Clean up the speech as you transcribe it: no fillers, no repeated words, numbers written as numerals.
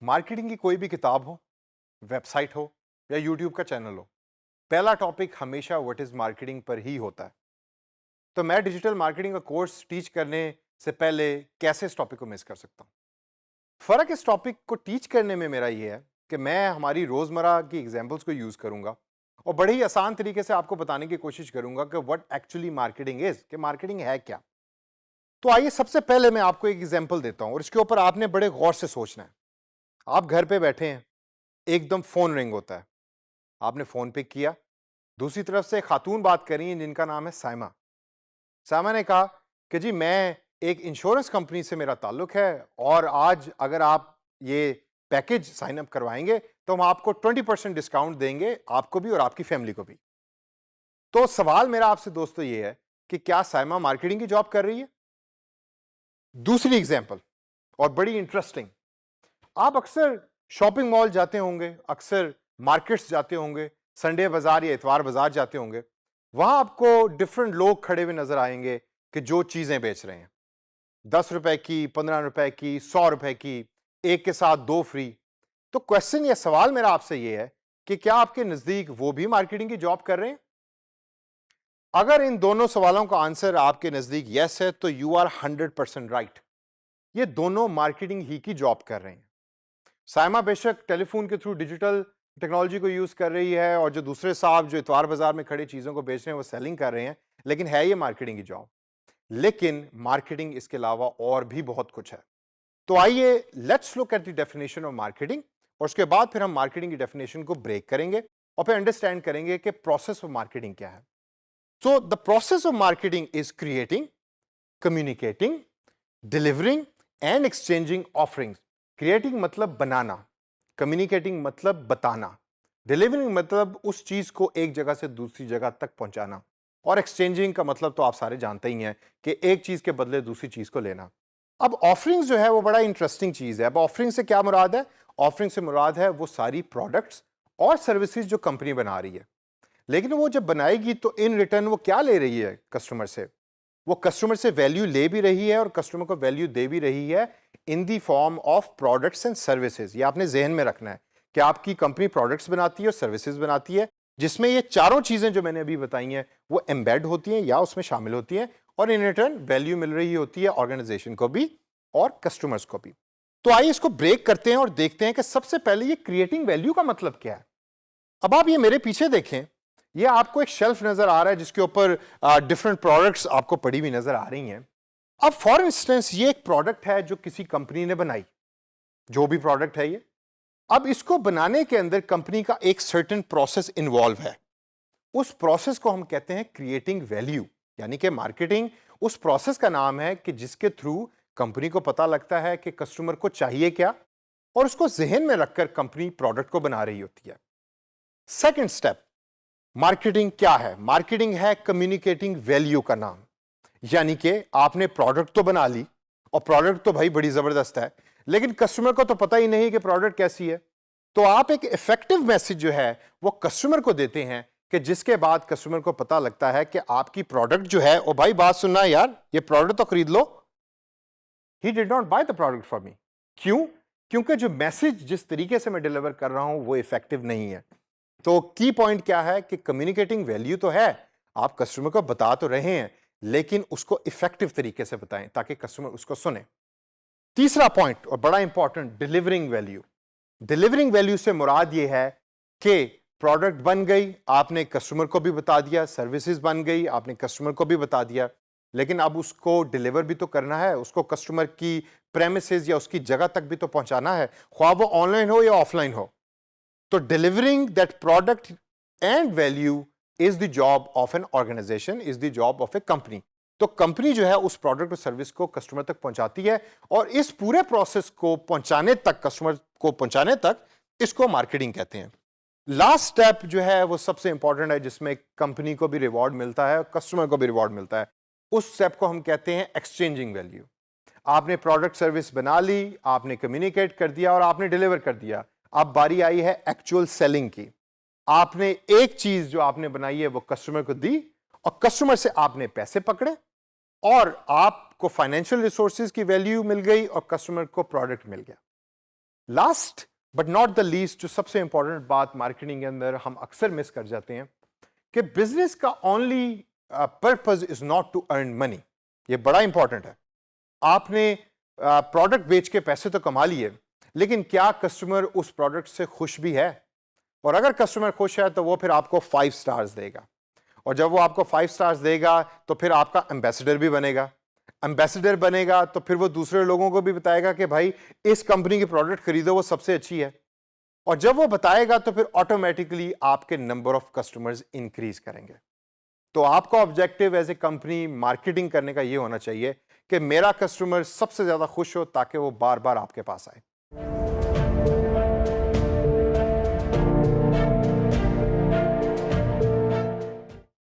Marketing की कोई भी किताब हो, वेबसाइट हो या यूट्यूब का चैनल हो, पहला टॉपिक हमेशा व्हाट इज मार्केटिंग पर ही होता है। तो मैं डिजिटल मार्केटिंग का कोर्स टीच करने से पहले कैसे इस टॉपिक को मिस कर सकता हूं? फर्क इस टॉपिक को टीच करने में मेरा ये है कि मैं हमारी रोजमर्रा की एग्जांपल्स को यूज करूंगा और बड़े ही आसान तरीके से आपको बताने की कोशिश करूंगा कि व्हाट एक्चुअली मार्केटिंग इज, कि मार्केटिंग है क्या। तो आइए सबसे पहले मैं आपको एक एग्जांपल देता हूं और इसके ऊपर आपने बड़े गौर से सोचना है। आप घर पे बैठे हैं, एकदम फोन रिंग होता है, आपने फोन पे किया, दूसरी तरफ से एक खातून बात कर रही हैं जिनका नाम है साइमा। साइमा ने कहा कि जी मैं एक इंश्योरेंस कंपनी से मेरा ताल्लुक है और आज अगर आप ये पैकेज साइन अप करवाएंगे तो हम आपको 20% डिस्काउंट देंगे, आपको भी और आपकी फैमिली को भी। तो सवाल मेरा आपसे दोस्तों ये है कि क्या साइमा मार्केटिंग की जॉब कर रही है? दूसरी एग्जांपल और बड़ी इंटरेस्टिंग। आप अक्सर शॉपिंग मॉल जाते होंगे, अक्सर मार्केट्स जाते होंगे, संडे बाजार या इतवार बाजार जाते होंगे। वहां आपको डिफरेंट लोग खड़े हुए नजर आएंगे कि जो चीजें बेच रहे हैं, 10 रुपए की, 15 रुपए की, 100 रुपए की, एक के साथ दो फ्री। तो क्वेश्चन या सवाल मेरा आपसे यह है कि क्या आपके नजदीक वो भी मार्केटिंग की जॉब कर रहे हैं? अगर इन दोनों सवालों का आंसर आपके नजदीक यस है तो यू आर 100% राइट। ये दोनों मार्केटिंग ही की जॉब कर रहे हैं। साइमा बेशक टेलीफोन के थ्रू डिजिटल टेक्नोलॉजी को यूज कर रही है और जो दूसरे साहब जो इतवार बाजार में खड़े चीजों को बेच रहे हैं वो सेलिंग कर रहे हैं, लेकिन है ये मार्केटिंग की जॉब। लेकिन मार्केटिंग इसके अलावा और भी बहुत कुछ है। तो आइए let's look at the definition of marketing और उसके बाद फिर हम मार्केटिंग की डेफिनेशन को ब्रेक करेंगे और फिर अंडरस्टैंड करेंगे कि प्रोसेस ऑफ मार्केटिंग क्या है। So the process of marketing is creating, communicating, delivering and exchanging offerings. Creating मतलब बनाना, कम्युनिकेटिंग मतलब बताना, डिलीवरिंग मतलब उस चीज को एक जगह से दूसरी जगह तक पहुंचाना, और एक्सचेंजिंग का मतलब तो आप सारे जानते ही हैं कि एक चीज के बदले दूसरी चीज को लेना। अब ऑफरिंग्स जो है वो बड़ा इंटरेस्टिंग चीज है। अब ऑफरिंग से क्या मुराद है? ऑफरिंग से मुराद है वो सारी प्रोडक्ट्स और सर्विसेज जो कंपनी बना रही है। लेकिन वो जब बनाएगी तो इन रिटर्न वो क्या ले रही है कस्टमर से? वो कस्टमर से वैल्यू ले भी रही है और कस्टमर को वैल्यू दे भी रही है in the form of products and services. ये आपने जहन में रखना है कि आपकी कंपनी प्रोडक्ट्स बनाती है और सर्विसेज बनाती है, जिसमें ये चारों चीजें जो मैंने अभी बताई हैं वो एम्बेड होती हैं या उसमें शामिल होती हैं और इन रिटर्न वैल्यू मिल रही होती है ऑर्गेनाइजेशन को भी और कस्टमर्स को भी। तो आइए इसको ब्रेक करते हैं और देखते हैं कि सबसे पहले ये क्रिएटिंग वैल्यू का मतलब क्या है। अब आप ये मेरे पीछे देखें, ये आपको एक शेल्फ नजर आ रहा है जिसके ऊपर डिफरेंट प्रोडक्ट्स आपको पड़ी हुई नजर आ रही हैं। अब फॉर इंस्टेंस ये एक प्रोडक्ट है जो किसी कंपनी ने बनाई, जो भी प्रोडक्ट है ये। अब इसको बनाने के अंदर कंपनी का एक सर्टेन प्रोसेस इन्वॉल्व है। उस प्रोसेस को हम कहते हैं क्रिएटिंग वैल्यू, यानी कि मार्केटिंग उस प्रोसेस का नाम है कि जिसके थ्रू कंपनी को पता लगता है कि कस्टमर को चाहिए क्या और उसको जहन में रखकर कंपनी प्रोडक्ट को बना रही होती है। सेकेंड स्टेप, मार्केटिंग क्या है? मार्केटिंग है कम्युनिकेटिंग वैल्यू का नाम। यानी कि आपने प्रोडक्ट तो बना ली और प्रोडक्ट तो भाई बड़ी जबरदस्त है, लेकिन कस्टमर को तो पता ही नहीं कि प्रोडक्ट कैसी है। तो आप एक इफेक्टिव मैसेज जो है वो कस्टमर को देते हैं कि जिसके बाद कस्टमर को पता लगता है कि आपकी प्रोडक्ट जो है, ओ भाई बात सुनना यार, ये प्रोडक्ट तो खरीद लो। He did not buy the product for me. क्यों? क्योंकि जो मैसेज जिस तरीके से मैं डिलीवर कर रहा हूं वो इफेक्टिव नहीं है। तो की पॉइंट क्या है कि कम्युनिकेटिंग वैल्यू तो है, आप कस्टमर को बता तो रहे हैं, लेकिन उसको इफेक्टिव तरीके से बताएं ताकि कस्टमर उसको सुने। तीसरा पॉइंट और बड़ा important, delivering value. Delivering value से मुराद ये है कि प्रोडक्ट बन गई, आपने कस्टमर को भी बता दिया, सर्विसेज बन गई, आपने कस्टमर को भी बता दिया, लेकिन अब उसको डिलीवर भी तो करना है, उसको कस्टमर की प्रेमिसेस या उसकी जगह तक भी तो पहुंचाना है, ख्वाह वो ऑनलाइन हो या ऑफलाइन हो। तो delivering that product and value is the job of an organisation, is the job of a company. तो कंपनी जो है उस प्रोडक्ट और सर्विस को कस्टमर तक पहुंचाती है और इस पूरे प्रोसेस को पहुंचाने तक, कस्टमर को पहुंचाने तक, इसको मार्केटिंग कहते हैं। लास्ट स्टेप जो है वो सबसे इंपॉर्टेंट है, जिसमें कंपनी को भी रिवॉर्ड मिलता है, कस्टमर को भी रिवॉर्ड मिलता है। उस स्टेप को हम कहते हैं एक्सचेंजिंग वैल्यू। आपने प्रोडक्ट सर्विस बना ली, आपने कम्युनिकेट कर दिया और आपने डिलीवर कर दिया। अब बारी आई है एक्चुअल सेलिंग की। आपने एक चीज जो आपने बनाई है वो कस्टमर को दी और कस्टमर से आपने पैसे पकड़े और आपको फाइनेंशियल रिसोर्सेज की वैल्यू मिल गई और कस्टमर को प्रोडक्ट मिल गया। Last but not the least, जो सबसे इंपॉर्टेंट बात मार्केटिंग के अंदर हम अक्सर मिस कर जाते हैं कि बिजनेस का only purpose is not to earn money. ये बड़ा इंपॉर्टेंट है। आपने प्रोडक्ट बेच के पैसे तो कमा लिए, लेकिन क्या कस्टमर उस प्रोडक्ट से खुश भी है? और अगर कस्टमर खुश है तो वो फिर आपको 5 स्टार्स देगा, और जब वो आपको 5 स्टार्स देगा तो फिर आपका एम्बेसडर भी बनेगा। एम्बेसडर बनेगा तो फिर वो दूसरे लोगों को भी बताएगा कि भाई इस कंपनी की प्रोडक्ट खरीदो, वो सबसे अच्छी है। और जब वो बताएगा तो फिर ऑटोमेटिकली आपके नंबर ऑफ कस्टमर्स इंक्रीज करेंगे। तो आपका objective as a company marketing करने का ये होना चाहिए कि मेरा कस्टमर सबसे ज्यादा खुश हो ताकि वो बार बार आपके पास आए।